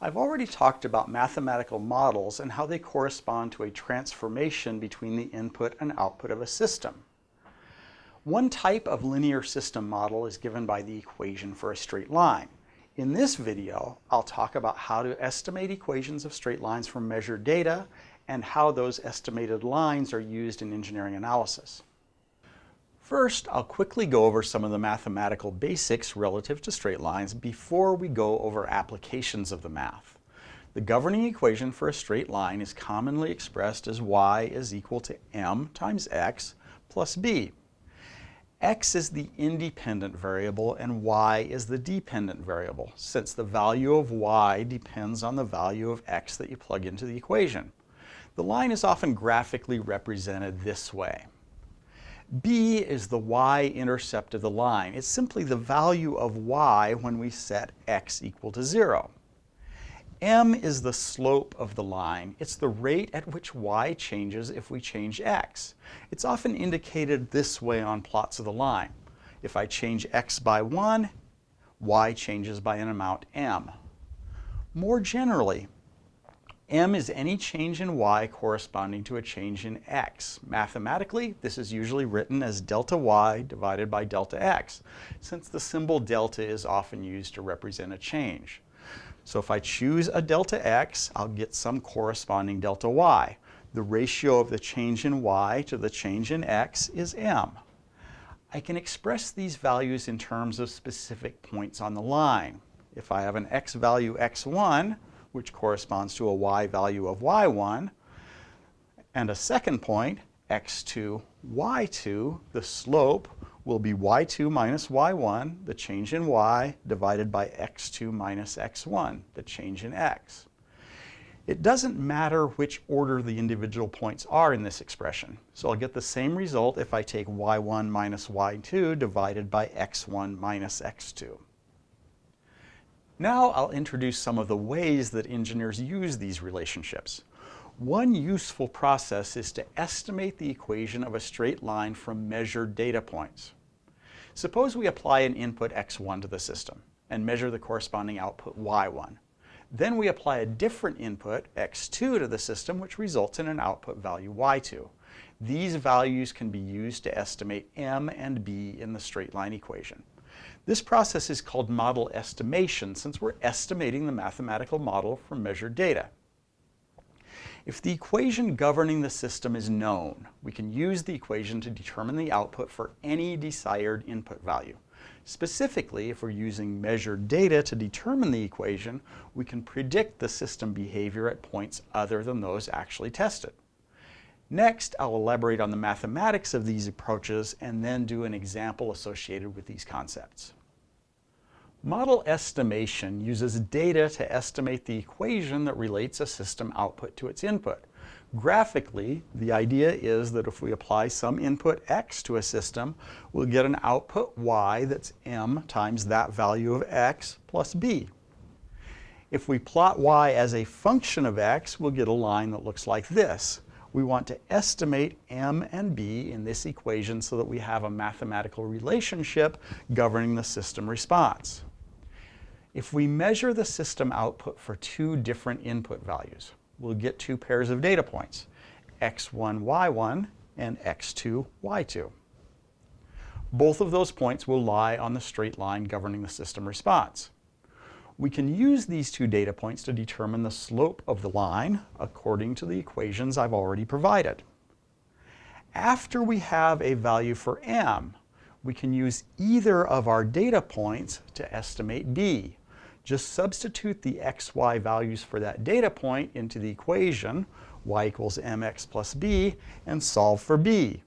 I've already talked about mathematical models and how they correspond to a transformation between the input and output of a system. One type of linear system model is given by the equation for a straight line. In this video, I'll talk about how to estimate equations of straight lines from measured data and how those estimated lines are used in engineering analysis. First, I'll quickly go over some of the mathematical basics relative to straight lines before we go over applications of the math. The governing equation for a straight line is commonly expressed as y is equal to m times x plus b. X is the independent variable and y is the dependent variable, since the value of y depends on the value of x that you plug into the equation. The line is often graphically represented this way. B is the y-intercept of the line. It's simply the value of y when we set x equal to 0. M is the slope of the line. It's the rate at which y changes if we change x. It's often indicated this way on plots of the line. If I change x by 1, y changes by an amount m. More generally, m is any change in y corresponding to a change in x. Mathematically, this is usually written as delta y divided by delta x, since the symbol delta is often used to represent a change. So if I choose a delta x, I'll get some corresponding delta y. The ratio of the change in y to the change in x is m. I can express these values in terms of specific points on the line. If I have an x value x1, which corresponds to a y value of y1, and a second point, x2, y2, the slope will be y2 minus y1, the change in y, divided by x2 minus x1, the change in x. It doesn't matter which order the individual points are in this expression, so I'll get the same result if I take y1 minus y2 divided by x1 minus x2. Now I'll introduce some of the ways that engineers use these relationships. One useful process is to estimate the equation of a straight line from measured data points. Suppose we apply an input x1 to the system and measure the corresponding output y1. Then we apply a different input x2 to the system, which results in an output value y2. These values can be used to estimate m and b in the straight line equation. This process is called model estimation, since we're estimating the mathematical model from measured data. If the equation governing the system is known, we can use the equation to determine the output for any desired input value. Specifically, if we're using measured data to determine the equation, we can predict the system behavior at points other than those actually tested. Next, I'll elaborate on the mathematics of these approaches and then do an example associated with these concepts. Model estimation uses data to estimate the equation that relates a system output to its input. Graphically, the idea is that if we apply some input x to a system, we'll get an output y that's m times that value of x plus b. If we plot y as a function of x, we'll get a line that looks like this. We want to estimate m and b in this equation so that we have a mathematical relationship governing the system response. If we measure the system output for two different input values, we'll get two pairs of data points, x1, y1 and x2, y2. Both of those points will lie on the straight line governing the system response. We can use these two data points to determine the slope of the line according to the equations I've already provided. After we have a value for m, we can use either of our data points to estimate b. Just substitute the x, y values for that data point into the equation, y equals mx plus b, and solve for b.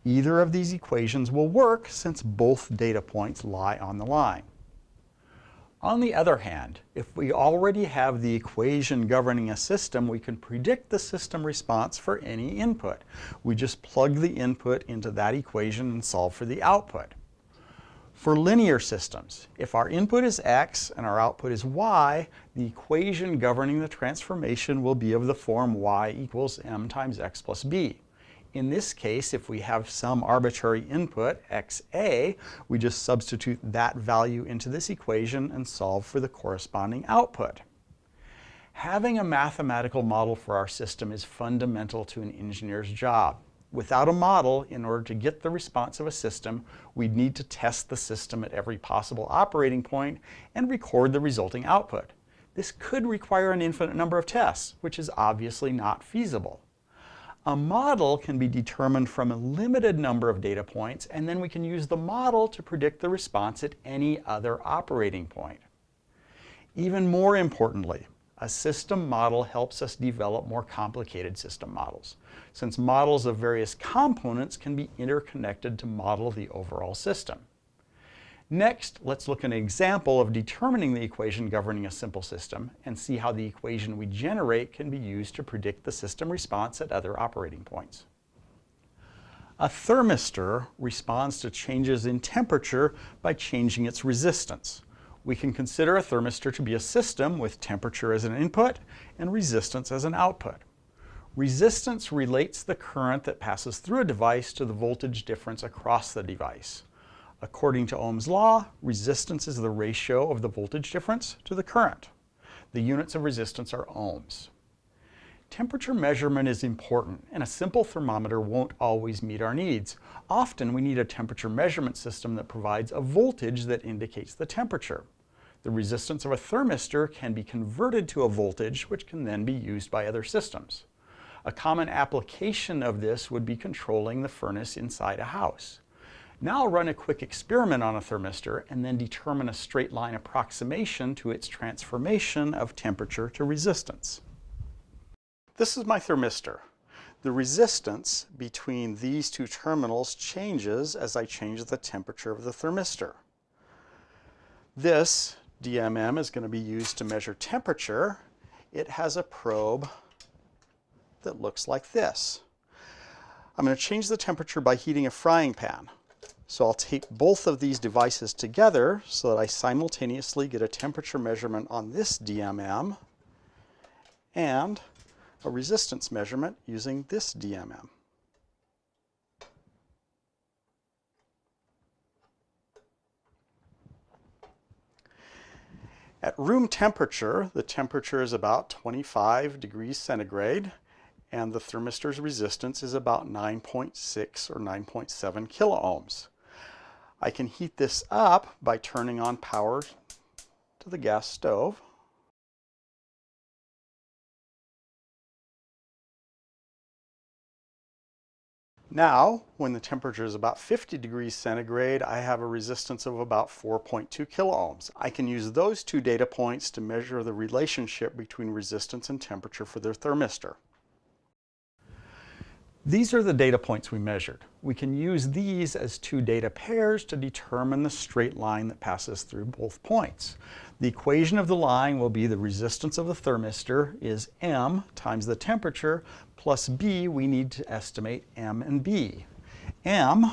Either of these equations will work since both data points lie on the line. On the other hand, if we already have the equation governing a system, we can predict the system response for any input. We just plug the input into that equation and solve for the output. For linear systems, if our input is x and our output is y, the equation governing the transformation will be of the form y equals m times x plus b. In this case, if we have some arbitrary input, xa, we just substitute that value into this equation and solve for the corresponding output. Having a mathematical model for our system is fundamental to an engineer's job. Without a model, in order to get the response of a system, we'd need to test the system at every possible operating point and record the resulting output. This could require an infinite number of tests, which is obviously not feasible. A model can be determined from a limited number of data points, and then we can use the model to predict the response at any other operating point. Even more importantly, a system model helps us develop more complicated system models, since models of various components can be interconnected to model the overall system. Next, let's look at an example of determining the equation governing a simple system and see how the equation we generate can be used to predict the system response at other operating points. A thermistor responds to changes in temperature by changing its resistance. We can consider a thermistor to be a system with temperature as an input and resistance as an output. Resistance relates the current that passes through a device to the voltage difference across the device. According to Ohm's law, resistance is the ratio of the voltage difference to the current. The units of resistance are ohms. Temperature measurement is important, and a simple thermometer won't always meet our needs. Often we need a temperature measurement system that provides a voltage that indicates the temperature. The resistance of a thermistor can be converted to a voltage, which can then be used by other systems. A common application of this would be controlling the furnace inside a house. Now I'll run a quick experiment on a thermistor and then determine a straight line approximation to its transformation of temperature to resistance. This is my thermistor. The resistance between these two terminals changes as I change the temperature of the thermistor. This DMM is going to be used to measure temperature. It has a probe that looks like this. I'm going to change the temperature by heating a frying pan. So I'll tape both of these devices together so that I simultaneously get a temperature measurement on this DMM and a resistance measurement using this DMM. At room temperature, the temperature is about 25 degrees centigrade, and the thermistor's resistance is about 9.6 or 9.7 kiloohms. I can heat this up by turning on power to the gas stove. Now, when the temperature is about 50 degrees centigrade, I have a resistance of about 4.2 kiloohms. I can use those two data points to measure the relationship between resistance and temperature for the thermistor. These are the data points we measured. We can use these as two data pairs to determine the straight line that passes through both points. The equation of the line will be the resistance of the thermistor is M times the temperature plus B. We need to estimate M and B. M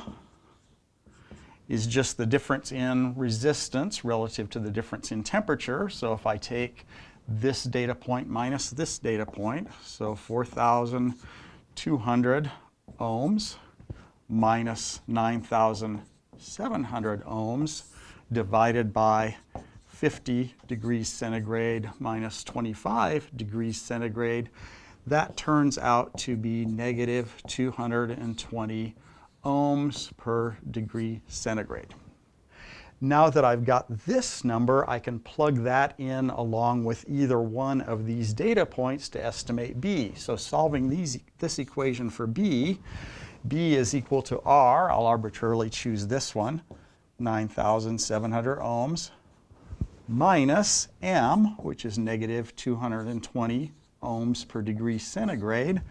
is just the difference in resistance relative to the difference in temperature. So if I take this data point minus this data point, so 4,200 ohms minus 9,700 ohms divided by 50 degrees centigrade minus 25 degrees centigrade, that turns out to be negative 220 ohms per degree centigrade. Now that I've got this number, I can plug that in along with either one of these data points to estimate B. So solving this equation for B, B is equal to R. I'll arbitrarily choose this one, 9,700 ohms, minus M, which is negative 220 ohms per degree centigrade,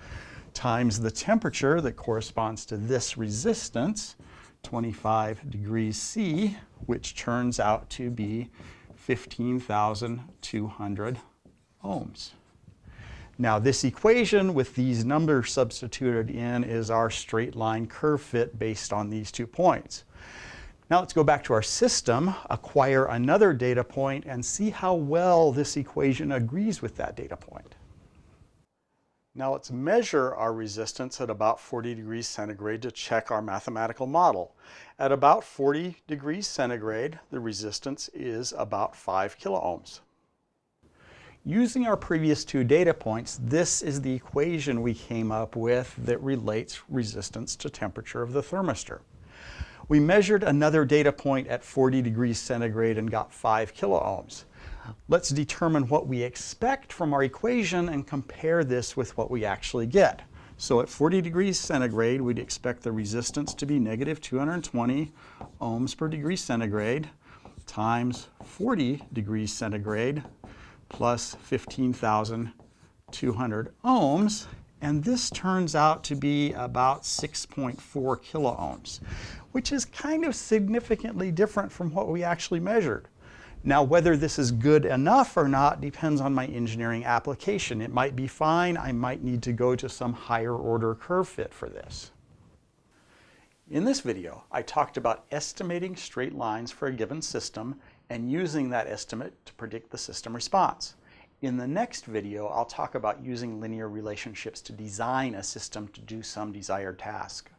times the temperature that corresponds to this resistance, 25 degrees C, which turns out to be 15,200 ohms. Now this equation with these numbers substituted in is our straight line curve fit based on these 2 points. Now let's go back to our system, acquire another data point, and see how well this equation agrees with that data point. Now let's measure our resistance at about 40 degrees centigrade to check our mathematical model. At about 40 degrees centigrade, the resistance is about 5 kiloohms. Using our previous two data points, this is the equation we came up with that relates resistance to temperature of the thermistor. We measured another data point at 40 degrees centigrade and got 5 kiloohms. Let's determine what we expect from our equation and compare this with what we actually get. So at 40 degrees centigrade, we'd expect the resistance to be negative 220 ohms per degree centigrade times 40 degrees centigrade plus 15,200 ohms. And this turns out to be about 6.4 kiloohms, which is kind of significantly different from what we actually measured. Now, whether this is good enough or not depends on my engineering application. It might be fine. I might need to go to some higher order curve fit for this. In this video, I talked about estimating straight lines for a given system and using that estimate to predict the system response. In the next video, I'll talk about using linear relationships to design a system to do some desired task.